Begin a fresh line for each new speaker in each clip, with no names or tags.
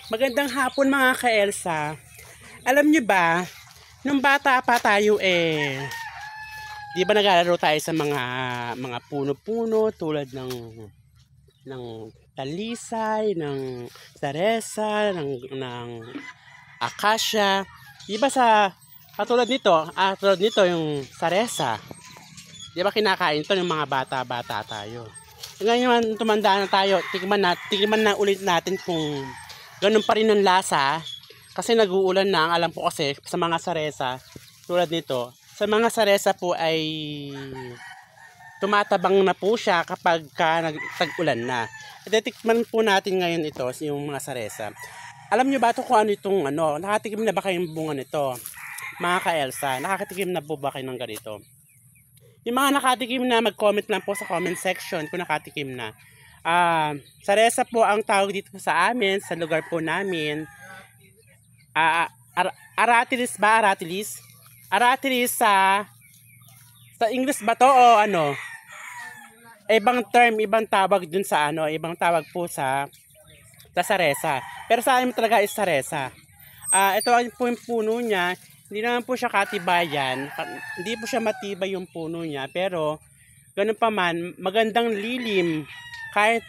Magandang hapon mga ka-Elsa. Alam niyo ba, nung bata pa tayo di ba naglalaro tayo sa mga puno-puno tulad ng talisay, ng saresa, ng akasya. Di ba tulad nito yung saresa. Di ba kinakain to ng mga bata-bata tayo. Ngayon tumanda na tayo, tikman na ulit natin kung ganun pa rin ang lasa kasi nag-uulan na. Ang alam ko kasi sa mga saresa tulad nito, sa mga saresa po ay tumatabang na po siya kapag tag-ulan na. At titikman po natin ngayon ito, yung mga saresa. Alam nyo ba ito kung ano itong nakatikim na ba kayong bunga nito? Mga ka-Elsa, nakatikim na po ba kayo ng ganito? Yung mga nakatikim na, mag-comment lang po sa comment section kung nakatikim na. Saresa po ang tawag dito sa amin, sa lugar po namin. Aratilis ba? Aratilis? Aratilis sa English ba to o ano? Ibang term, ibang tawag dun sa ibang tawag po sa saresa. Pero sa amin talaga is saresa. Ito po yung puno niya. Hindi naman po siya katibayan. Hindi po siya matibay yung puno niya. Pero, ganun pa man, magandang lilim. Kahit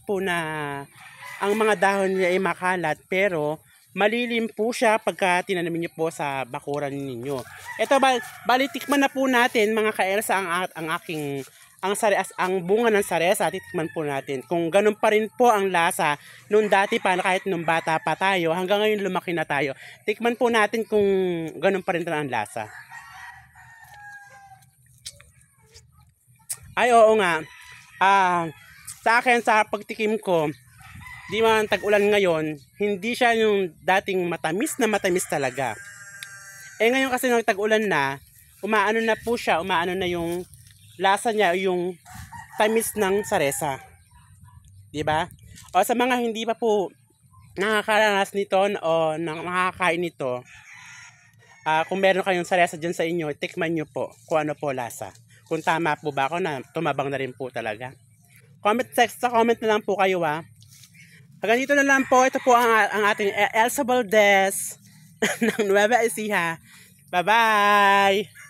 po na ang mga dahon niya ay makalat. Pero, malilim po siya pagka tinanim niyo po sa bakuran ninyo. Ito, balitikman na po natin mga ka-Elsa ang bunga ng saresa. Titikman po natin kung ganun pa rin po ang lasa nung dati pa, kahit nung bata pa tayo hanggang ngayon lumaki na tayo. Tikman po natin kung ganun pa rin ang lasa. Ay oo nga, sa akin sa pagtikim ko, di man tag-ulan ngayon, hindi siya yung dating matamis na matamis talaga. Ngayon kasi nung tag-ulan na, umaano na po siya, umaano na yung lasa niya, yung tamis ng saresa. Di ba? O sa mga hindi pa po nakakaranas nito o nakakain nito, kung meron kayong saresa dyan sa inyo, tikman nyo po kung ano po lasa. Kung tama po ba ako na tumabang na rin po talaga. Comment na lang po kayo Hanggang dito na lang po. Ito po ang ating Elsa Valdez ng Nueva Ecija. Bye-bye!